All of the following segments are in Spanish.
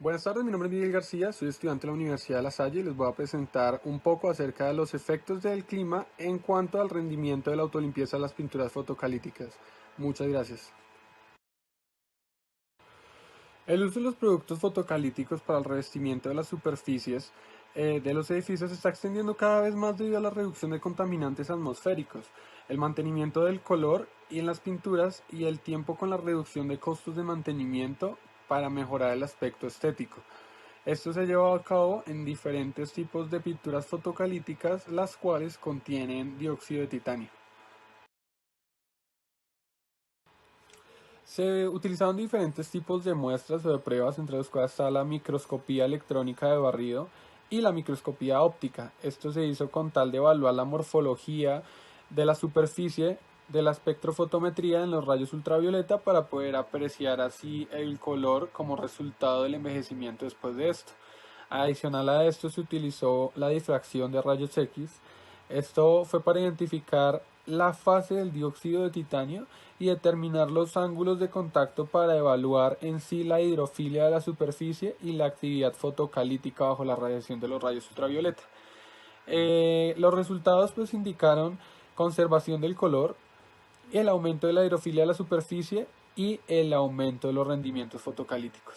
Buenas tardes, mi nombre es Miguel García, soy estudiante de la Universidad de La Salle y les voy a presentar un poco acerca de los efectos del clima en cuanto al rendimiento de la autolimpieza de las pinturas fotocalíticas. Muchas gracias. El uso de los productos fotocalíticos para el revestimiento de las superficies de los edificios se está extendiendo cada vez más debido a la reducción de contaminantes atmosféricos, el mantenimiento del color y en las pinturas y el tiempo con la reducción de costos de mantenimiento para mejorar el aspecto estético. Esto se ha llevado a cabo en diferentes tipos de pinturas fotocalíticas, las cuales contienen dióxido de titanio. Se utilizaron diferentes tipos de muestras o de pruebas, entre las cuales está la microscopía electrónica de barrido y la microscopía óptica. Esto se hizo con tal de evaluar la morfología de la superficie de la espectrofotometría en los rayos ultravioleta para poder apreciar así el color como resultado del envejecimiento después de esto. Adicional a esto se utilizó la difracción de rayos X. Esto fue para identificar la fase del dióxido de titanio y determinar los ángulos de contacto para evaluar en sí la hidrofilia de la superficie y la actividad fotocalítica bajo la radiación de los rayos ultravioleta. Los resultados pues indicaron conservación del color, el aumento de la hidrofilia de la superficie y el aumento de los rendimientos fotocalíticos.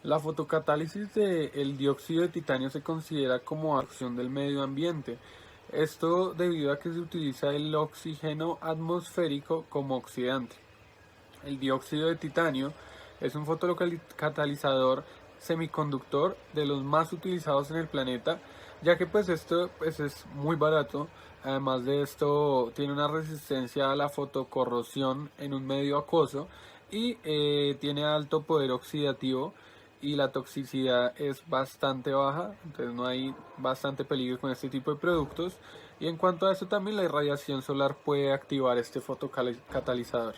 La fotocatálisis del dióxido de titanio se considera como acción del medio ambiente. Esto debido a que se utiliza el oxígeno atmosférico como oxidante. El dióxido de titanio es un fotocatalizador semiconductor de los más utilizados en el planeta, ya que pues esto pues es muy barato. Además de esto tiene una resistencia a la fotocorrosión en un medio acuoso y tiene alto poder oxidativo y la toxicidad es bastante baja, entonces no hay bastante peligro con este tipo de productos. Y en cuanto a eso también la irradiación solar puede activar este fotocatalizador.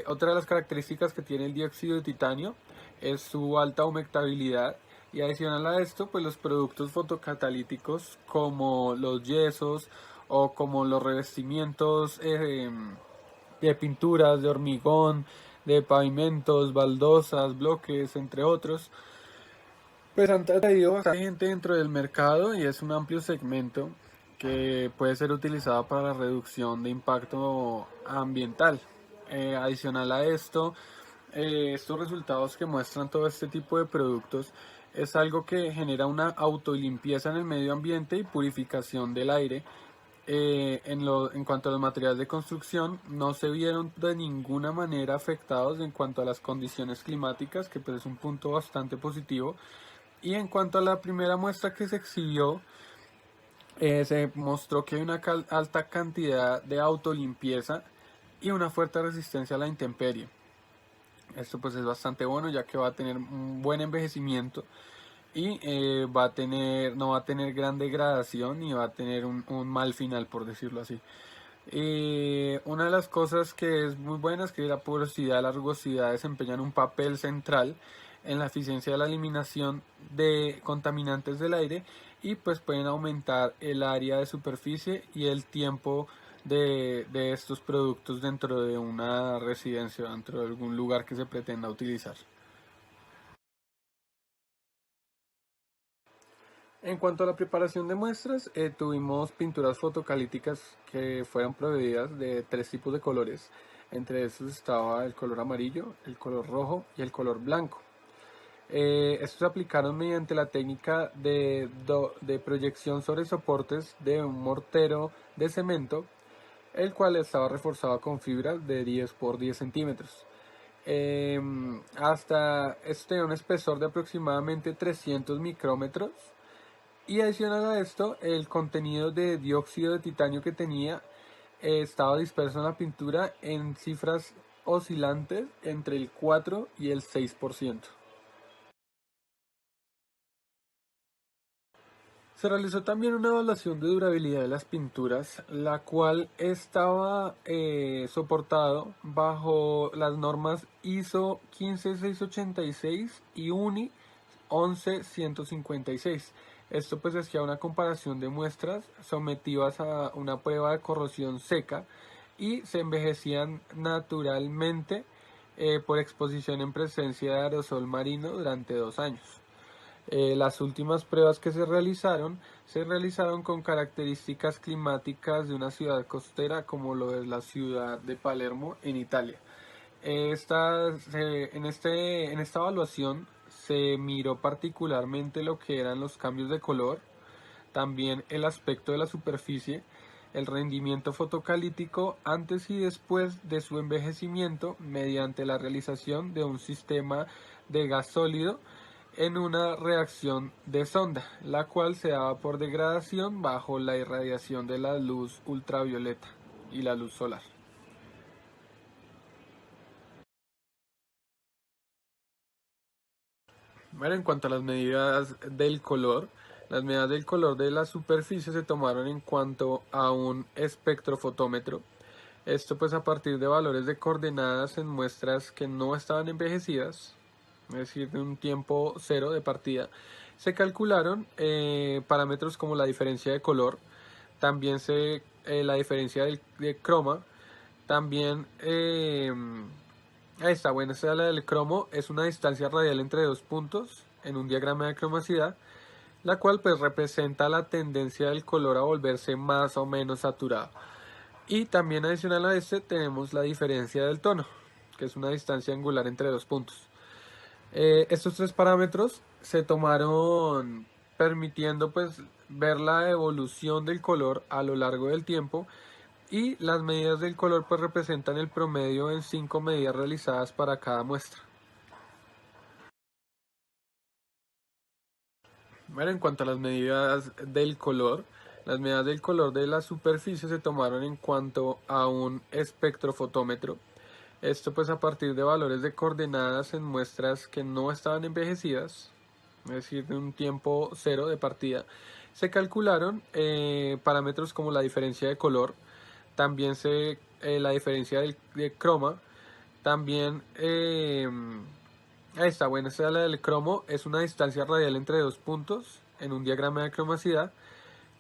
Otra de las características que tiene el dióxido de titanio es su alta humectabilidad y adicional a esto, pues los productos fotocatalíticos como los yesos o como los revestimientos de pinturas, de hormigón, de pavimentos, baldosas, bloques, entre otros, pues han traído bastante gente dentro del mercado y es un amplio segmento que puede ser utilizado para la reducción de impacto ambiental. Adicional a esto, estos resultados que muestran todo este tipo de productos es algo que genera una autolimpieza en el medio ambiente y purificación del aire. En cuanto a los materiales de construcción, no se vieron de ninguna manera afectados en cuanto a las condiciones climáticas, que pues es un punto bastante positivo. Y en cuanto a la primera muestra que se exhibió, se mostró que hay una alta cantidad de autolimpieza y una fuerte resistencia a la intemperie. Esto pues es bastante bueno, ya que va a tener un buen envejecimiento y no va a tener gran degradación y va a tener un mal final, por decirlo así. Una de las cosas que es muy buena es que la porosidad y la rugosidad desempeñan un papel central en la eficiencia de la eliminación de contaminantes del aire y pues pueden aumentar el área de superficie y el tiempo de estos productos dentro de una residencia, dentro de algún lugar que se pretenda utilizar. En cuanto a la preparación de muestras, tuvimos pinturas fotocalíticas que fueron proveídas de tres tipos de colores. Entre estos estaba el color amarillo, el color rojo y el color blanco. Estos se aplicaron mediante la técnica de proyección sobre soportes de un mortero de cemento, el cual estaba reforzado con fibras de 10 por 10 centímetros. Hasta este tenía un espesor de aproximadamente 300 micrómetros y adicional a esto, el contenido de dióxido de titanio que tenía estaba disperso en la pintura en cifras oscilantes entre el 4 y el 6%. Se realizó también una evaluación de durabilidad de las pinturas, la cual estaba soportado bajo las normas ISO 15686 y UNI 11156. Esto pues hacía una comparación de muestras sometidas a una prueba de corrosión seca y se envejecían naturalmente por exposición en presencia de aerosol marino durante 2 años. Las últimas pruebas que se realizaron con características climáticas de una ciudad costera como lo es la ciudad de Palermo en Italia. En esta evaluación se miró particularmente lo que eran los cambios de color, también el aspecto de la superficie, el rendimiento fotocalítico antes y después de su envejecimiento mediante la realización de un sistema de gas sólido en una reacción de sonda, la cual se daba por degradación bajo la irradiación de la luz ultravioleta y la luz solar. Bueno, en cuanto a las medidas del color de la superficie se tomaron en cuanto a un espectrofotómetro. Esto pues a partir de valores de coordenadas en muestras que no estaban envejecidas, es decir, de un tiempo cero de partida. Se calcularon parámetros como la diferencia de color, también la diferencia de croma, también ahí está, bueno, esta es la del cromo, es una distancia radial entre dos puntos en un diagrama de cromacidad, la cual pues representa la tendencia del color a volverse más o menos saturado. Y también adicional a este tenemos la diferencia del tono, que es una distancia angular entre dos puntos. Estos tres parámetros se tomaron permitiendo pues ver la evolución del color a lo largo del tiempo y las medidas del color pues representan el promedio en 5 medidas realizadas para cada muestra. Bueno, en cuanto a las medidas del color de la superficie se tomaron en cuanto a un espectrofotómetro. Esto pues a partir de valores de coordenadas en muestras que no estaban envejecidas, es decir, de un tiempo cero de partida. Se calcularon parámetros como la diferencia de color, también la diferencia de croma, también ahí está, bueno, esta es la del cromo, es una distancia radial entre dos puntos en un diagrama de cromacidad,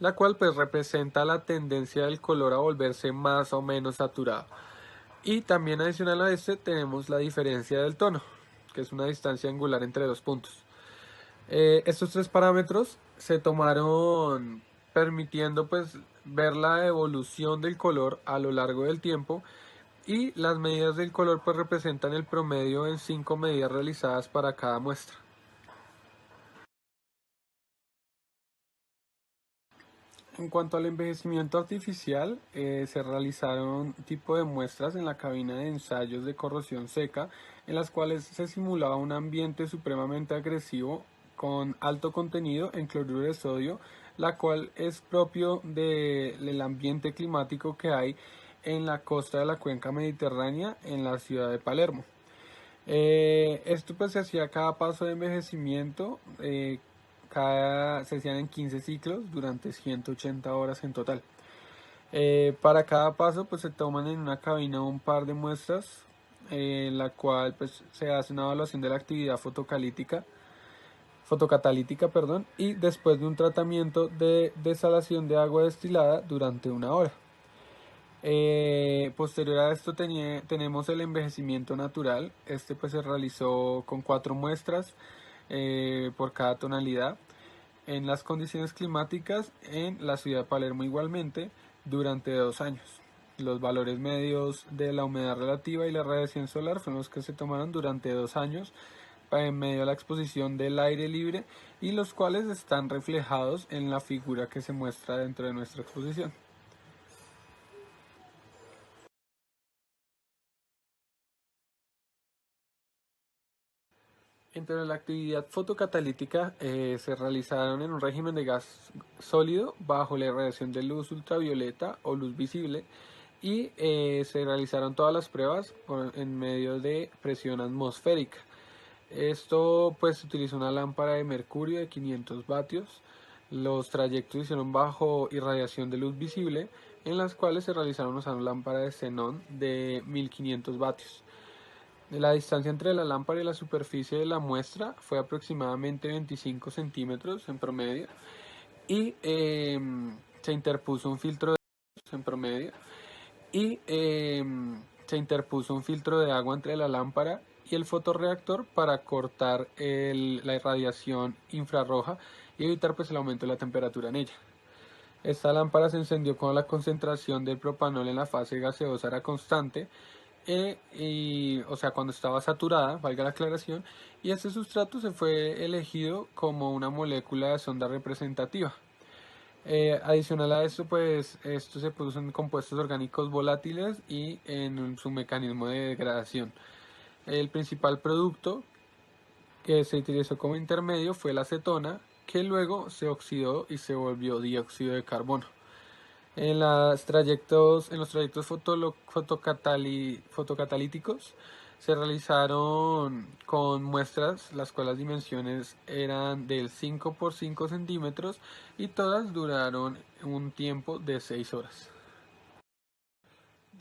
la cual pues representa la tendencia del color a volverse más o menos saturado. Y también adicional a este tenemos la diferencia del tono, que es una distancia angular entre dos puntos. Estos tres parámetros se tomaron permitiendo pues ver la evolución del color a lo largo del tiempo y las medidas del color pues representan el promedio en 5 medidas realizadas para cada muestra. En cuanto al envejecimiento artificial, se realizaron tipo de muestras en la cabina de ensayos de corrosión seca, en las cuales se simulaba un ambiente supremamente agresivo con alto contenido en cloruro de sodio, la cual es propio del ambiente climático que hay en la costa de la cuenca mediterránea en la ciudad de Palermo. Esto pues se hacía cada paso de envejecimiento, se hacían en 15 ciclos durante 180 horas en total. Para cada paso pues se toman en una cabina un par de muestras, en la cual pues se hace una evaluación de la actividad fotocatalítica, perdón, y después de un tratamiento de desalación de agua destilada durante 1 hora. Posterior a esto tenemos el envejecimiento natural. Este pues se realizó con 4 muestras por cada tonalidad en las condiciones climáticas en la ciudad de Palermo igualmente durante 2 años. Los valores medios de la humedad relativa y la radiación solar fueron los que se tomaron durante 2 años en medio de la exposición del aire libre y los cuales están reflejados en la figura que se muestra dentro de nuestra exposición. Entre la actividad fotocatalítica se realizaron en un régimen de gas sólido bajo la irradiación de luz ultravioleta o luz visible y se realizaron todas las pruebas en medio de presión atmosférica. Esto pues utilizó una lámpara de mercurio de 500 vatios. Los trayectos se hicieron bajo irradiación de luz visible en las cuales se realizaron usando lámpara de xenón de 1500 vatios. La distancia entre la lámpara y la superficie de la muestra fue aproximadamente 25 centímetros en promedio y se interpuso un filtro de en promedio y se interpuso un filtro de agua entre la lámpara y el fotorreactor para cortar la irradiación infrarroja y evitar pues el aumento de la temperatura en ella. Esta lámpara se encendió cuando la concentración del propanol en la fase gaseosa era constante, o sea, cuando estaba saturada, valga la aclaración, y este sustrato se fue elegido como una molécula de sonda representativa. Adicional a esto, pues esto se produce en compuestos orgánicos volátiles y en su mecanismo de degradación. El principal producto que se utilizó como intermedio fue la acetona, que luego se oxidó y se volvió dióxido de carbono. En los trayectos fotocatalíticos se realizaron con muestras las cuales las dimensiones eran del 5 por 5 centímetros y todas duraron un tiempo de 6 horas.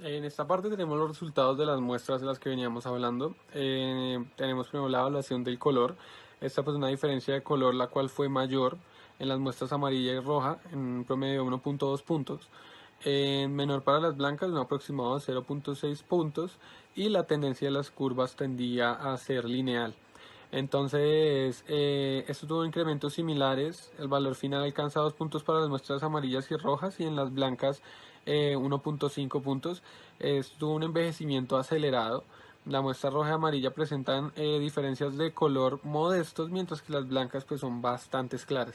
En esta parte tenemos los resultados de las muestras de las que veníamos hablando. Tenemos primero la evaluación del color. Esta pues una diferencia de color la cual fue mayor en las muestras amarilla y roja en un promedio de 1.2 puntos. Menor para las blancas, un aproximado de 0.6 puntos y la tendencia de las curvas tendía a ser lineal. Entonces, esto tuvo incrementos similares. El valor final alcanza 2 puntos para las muestras amarillas y rojas y en las blancas 1.5 puntos. Tuvo un envejecimiento acelerado. La muestra roja y amarilla presentan diferencias de color modestos, mientras que las blancas pues son bastante clara.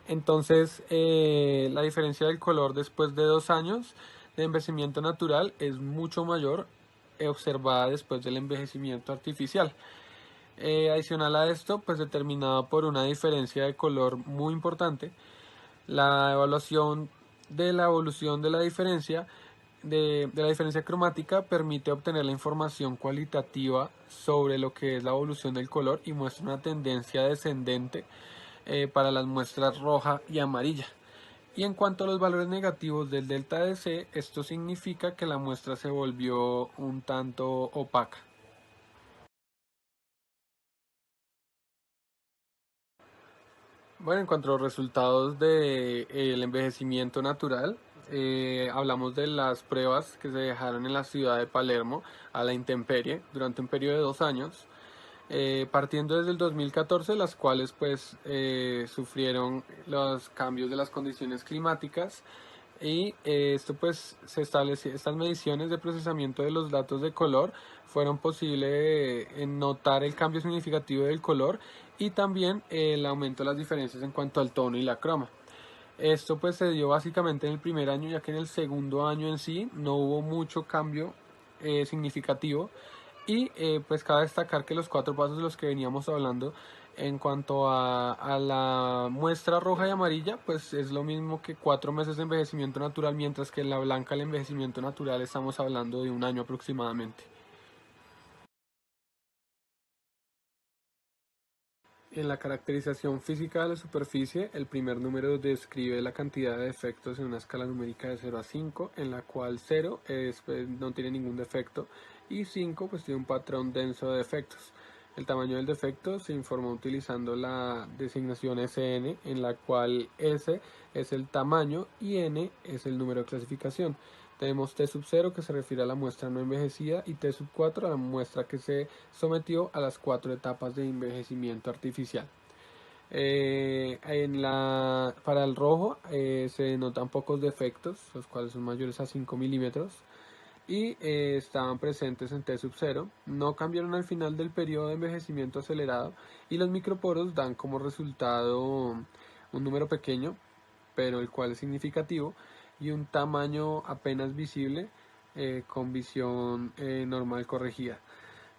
Entonces, la diferencia del color después de 2 años de envejecimiento natural es mucho mayor observada después del envejecimiento artificial. Adicional a esto, pues determinado por una diferencia de color muy importante, la evaluación de la evolución de la diferencia de la diferencia cromática permite obtener la información cualitativa sobre lo que es la evolución del color y muestra una tendencia descendente para las muestras roja y amarilla. Y en cuanto a los valores negativos del delta de C, esto significa que la muestra se volvió un tanto opaca. Bueno, en cuanto a los resultados del envejecimiento natural, hablamos de las pruebas que se dejaron en la ciudad de Palermo a la intemperie durante un periodo de 2 años, partiendo desde el 2014, las cuales pues sufrieron los cambios de las condiciones climáticas y esto pues se estableció, estas mediciones de procesamiento de los datos de color fueron posible notar el cambio significativo del color y también el aumento de las diferencias en cuanto al tono y la croma. Esto pues se dio básicamente en el primer año, ya que en el segundo año en sí no hubo mucho cambio significativo y pues cabe destacar que los 4 pasos de los que veníamos hablando en cuanto a la muestra roja y amarilla, pues es lo mismo que 4 meses de envejecimiento natural, mientras que en la blanca el envejecimiento natural estamos hablando de un año aproximadamente. En la caracterización física de la superficie, el primer número describe la cantidad de defectos en una escala numérica de 0 a 5, en la cual 0 pues, no tiene ningún defecto y 5 pues tiene un patrón denso de defectos. El tamaño del defecto se informó utilizando la designación SN, en la cual S es el tamaño y N es el número de clasificación. Tenemos T sub 0 que se refiere a la muestra no envejecida y T sub 4 a la muestra que se sometió a las 4 etapas de envejecimiento artificial. Para el rojo se notan pocos defectos, los cuales son mayores a 5 milímetros y estaban presentes en T sub 0, no cambiaron al final del periodo de envejecimiento acelerado y los microporos dan como resultado un número pequeño, pero el cual es significativo, y un tamaño apenas visible con visión normal corregida.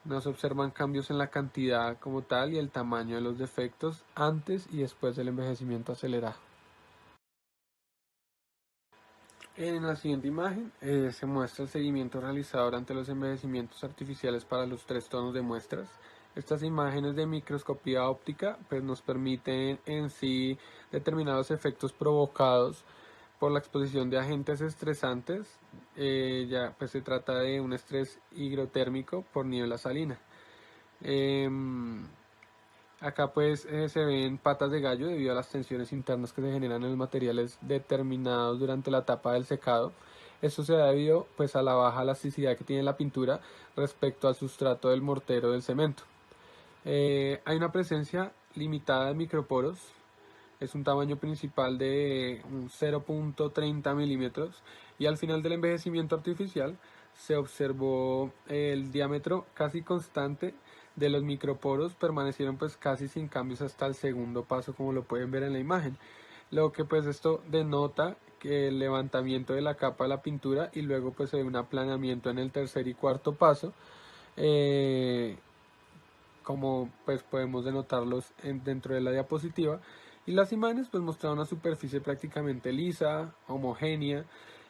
No se observan cambios en la cantidad como tal y el tamaño de los defectos antes y después del envejecimiento acelerado. En la siguiente imagen se muestra el seguimiento realizado durante los envejecimientos artificiales para los 3 tonos de muestras. Estas imágenes de microscopía óptica pues, nos permiten en sí determinar los efectos provocados por la exposición de agentes estresantes ya pues se trata de un estrés higrotérmico por niebla salina. Acá pues se ven patas de gallo debido a las tensiones internas que se generan en los materiales determinados durante la etapa del secado. Esto se da debido pues a la baja elasticidad que tiene la pintura respecto al sustrato del mortero del cemento. Hay una presencia limitada de microporos, es un tamaño principal de 0.30 milímetros y al final del envejecimiento artificial se observó el diámetro casi constante de los microporos, permanecieron pues casi sin cambios hasta el segundo paso, como lo pueden ver en la imagen, lo que pues esto denota que el levantamiento de la capa de la pintura y luego pues se ve un aplanamiento en el tercer y cuarto paso, eh, como pues podemos denotarlos dentro de la diapositiva, y las imágenes pues mostraban una superficie prácticamente lisa, homogénea,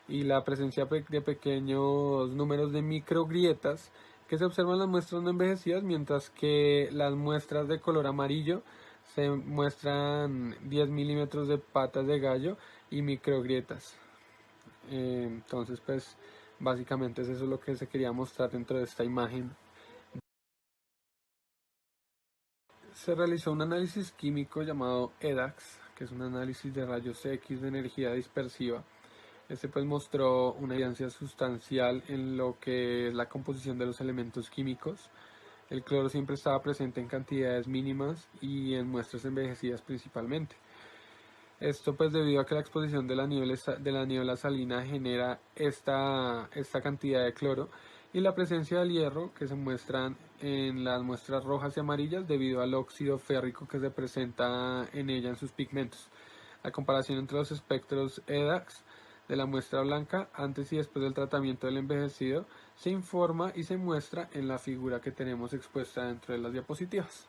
y la presencia de pequeños números de microgrietas que se observan en las muestras no envejecidas, mientras que las muestras de color amarillo se muestran 10 milímetros de patas de gallo y microgrietas. Entonces pues básicamente es eso lo que se quería mostrar dentro de esta imagen. Se realizó un análisis químico llamado EDAX, que es un análisis de rayos X de energía dispersiva. Este pues mostró una evidencia sustancial en lo que es la composición de los elementos químicos. El cloro siempre estaba presente en cantidades mínimas y en muestras envejecidas principalmente. Esto pues debido a que la exposición de la niebla salina genera esta cantidad de cloro y la presencia del hierro que se muestran en las muestras rojas y amarillas debido al óxido férrico que se presenta en ella en sus pigmentos. La comparación entre los espectros EDAX de la muestra blanca antes y después del tratamiento del envejecido se informa y se muestra en la figura que tenemos expuesta dentro de las diapositivas.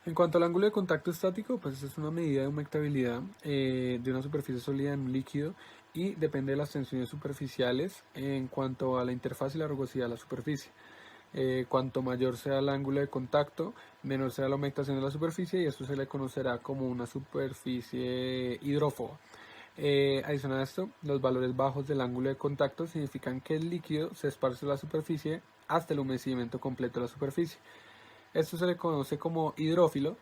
En cuanto al ángulo de contacto estático, pues es una medida de humectabilidad de una superficie sólida en un líquido y depende de las tensiones superficiales en cuanto a la interfaz y la rugosidad de la superficie. Cuanto mayor sea el ángulo de contacto, menor será la humectación de la superficie y esto se le conocerá como una superficie hidrófoba. Adicional a esto, los valores bajos del ángulo de contacto significan que el líquido se esparce sobre la superficie hasta el humedecimiento completo de la superficie. Esto se le conoce como hidrófilo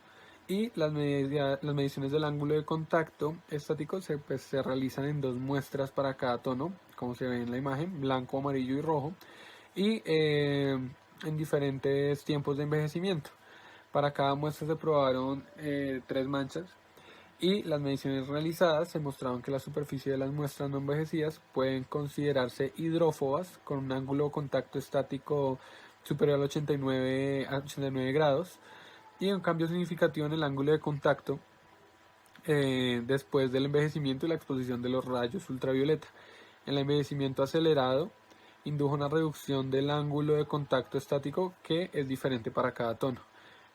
y las mediciones del ángulo de contacto estático se realizan en dos muestras para cada tono, como se ve en la imagen, blanco, amarillo y rojo, y en diferentes tiempos de envejecimiento. Para cada muestra se probaron 3 manchas y las mediciones realizadas se mostraron que la superficie de las muestras no envejecidas pueden considerarse hidrófobas con un ángulo de contacto estático superior al 89 grados y un cambio significativo en el ángulo de contacto después del envejecimiento y la exposición de los rayos ultravioleta. El envejecimiento acelerado indujo una reducción del ángulo de contacto estático que es diferente para cada tono.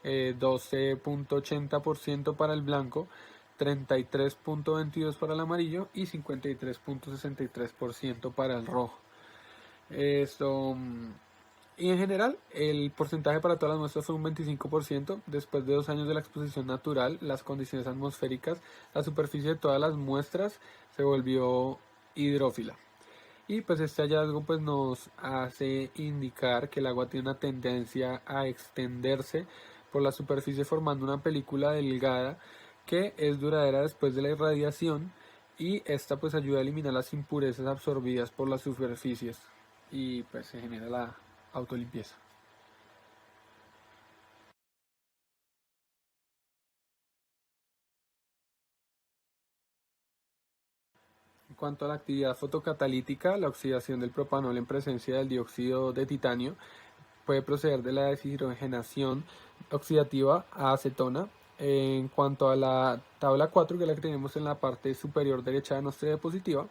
12.80% para el blanco, 33.22% para el amarillo y 53.63% para el rojo. Esto, y en general, el porcentaje para todas las muestras fue un 25%. Después de 2 años de la exposición natural, las condiciones atmosféricas, la superficie de todas las muestras se volvió hidrófila. Y pues este hallazgo pues nos hace indicar que el agua tiene una tendencia a extenderse por la superficie formando una película delgada que es duradera después de la irradiación y esta pues ayuda a eliminar las impurezas absorbidas por las superficies y pues se genera la autolimpieza. En cuanto a la actividad fotocatalítica, la oxidación del propanol en presencia del dióxido de titanio puede proceder de la deshidrogenación oxidativa a acetona. En cuanto a la tabla 4, que es la que tenemos en la parte superior derecha de nuestra diapositiva,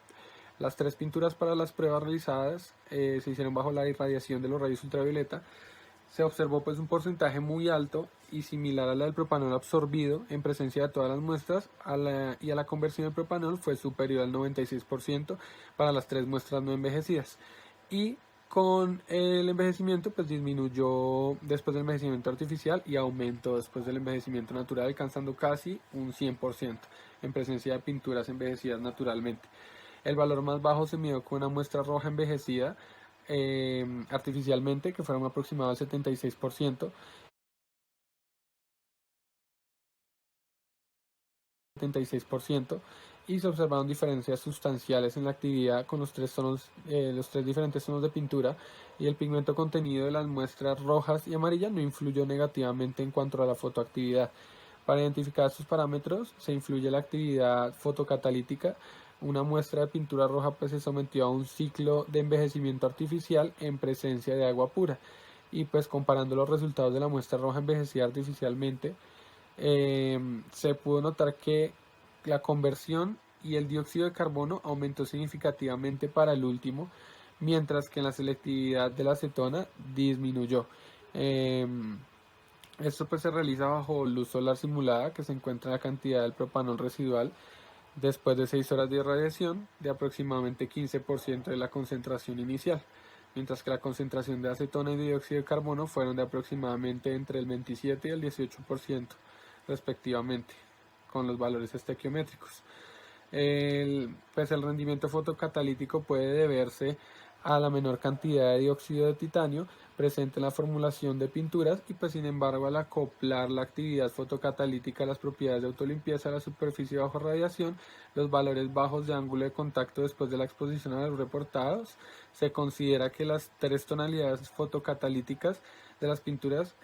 las 3 pinturas para las pruebas realizadas se hicieron bajo la irradiación de los rayos ultravioleta. Se observó pues un porcentaje muy alto y similar a la del propanol absorbido en presencia de todas las muestras y a la conversión del propanol fue superior al 96% para las 3 muestras no envejecidas. Y Con el envejecimiento, pues disminuyó después del envejecimiento artificial y aumentó después del envejecimiento natural, alcanzando casi un 100% en presencia de pinturas envejecidas naturalmente. El valor más bajo se midió con una muestra roja envejecida artificialmente, que fueron aproximadamente el 76%. Y se observaron diferencias sustanciales en la actividad con los tres diferentes tonos de pintura, y el pigmento contenido de las muestras rojas y amarillas no influyó negativamente en cuanto a la fotoactividad. Para identificar estos parámetros se influye la actividad fotocatalítica. Una muestra de pintura roja pues se sometió a un ciclo de envejecimiento artificial en presencia de agua pura, y pues comparando los resultados de la muestra roja envejecida artificialmente, se pudo notar que la conversión y el dióxido de carbono aumentó significativamente para el último, mientras que en la selectividad de la acetona disminuyó. Esto pues se realiza bajo luz solar simulada, que se encuentra la cantidad del propanol residual después de 6 horas de irradiación de aproximadamente 15% de la concentración inicial, mientras que la concentración de acetona y dióxido de carbono fueron de aproximadamente entre el 27 y el 18% respectivamente, con los valores estequiométricos. Pues el rendimiento fotocatalítico puede deberse a la menor cantidad de dióxido de titanio presente en la formulación de pinturas, y pues sin embargo al acoplar la actividad fotocatalítica a las propiedades de autolimpieza de la superficie bajo radiación, los valores bajos de ángulo de contacto después de la exposición a los reportados, se considera que las tres tonalidades fotocatalíticas de las pinturas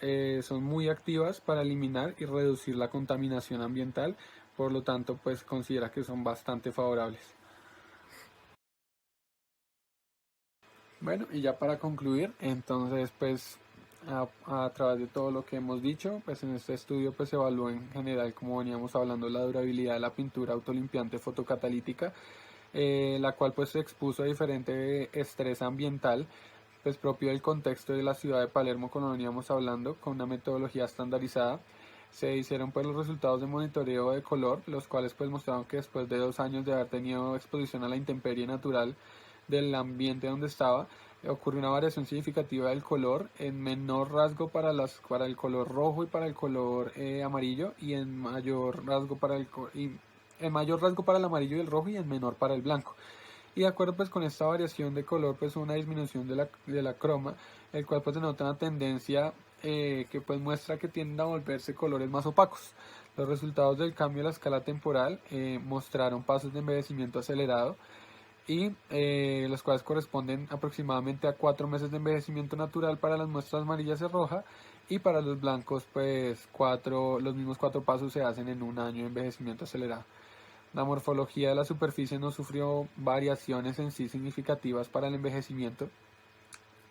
son muy activas para eliminar y reducir la contaminación ambiental. Por lo tanto, pues considera que son bastante favorables. Bueno, y ya para concluir, entonces pues a través de todo lo que hemos dicho, pues en este estudio pues se evaluó en general, como veníamos hablando, la durabilidad de la pintura autolimpiante fotocatalítica, la cual pues se expuso a diferente estrés ambiental, pues propio del contexto de la ciudad de Palermo, como veníamos hablando, con una metodología estandarizada. Se hicieron pues los resultados de monitoreo de color, los cuales pues mostraron que después de 2 años de haber tenido exposición a la intemperie natural del ambiente donde estaba, ocurrió una variación significativa del color, en menor rasgo para el color rojo y para el color amarillo, y en mayor rasgo para en mayor rasgo para el amarillo y el rojo, y en menor para el blanco. Y de acuerdo pues con esta variación de color, pues una disminución de la croma, el cual pues denota una tendencia que pues muestra que tienden a volverse colores más opacos. Los resultados del cambio de la escala temporal mostraron pasos de envejecimiento acelerado, y los cuales corresponden aproximadamente a 4 meses de envejecimiento natural para las muestras amarillas y rojas, y para los blancos pues los mismos 4 pasos se hacen en un año de envejecimiento acelerado. La morfología de la superficie no sufrió variaciones en sí significativas para el envejecimiento,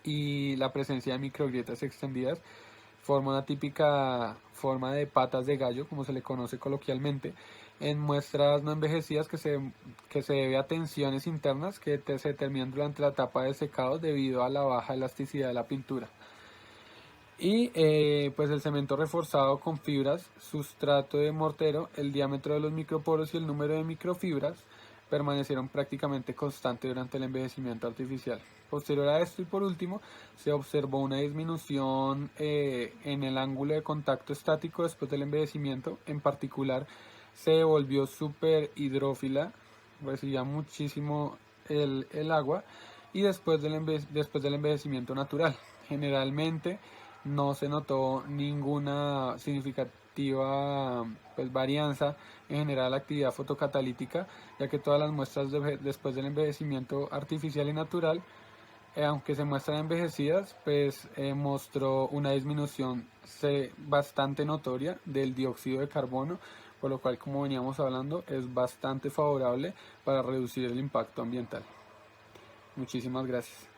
y la presencia de microgrietas extendidas forma una típica forma de patas de gallo, como se le conoce coloquialmente, en muestras no envejecidas, que se debe a tensiones internas que se determinan durante la etapa de secado debido a la baja elasticidad de la pintura. Y pues el cemento reforzado con fibras, sustrato de mortero, el diámetro de los microporos y el número de microfibras permanecieron prácticamente constantes durante el envejecimiento artificial. Posterior a esto y por último, se observó una disminución en el ángulo de contacto estático después del envejecimiento. En particular, se volvió súper hidrófila, recibía muchísimo el agua, y después después del envejecimiento natural. Generalmente no se notó ninguna significativa pues, varianza en general la actividad fotocatalítica, ya que todas las muestras después del envejecimiento artificial y natural, aunque se muestran envejecidas, pues mostró una disminución bastante notoria del dióxido de carbono, por lo cual, como veníamos hablando, es bastante favorable para reducir el impacto ambiental. Muchísimas gracias.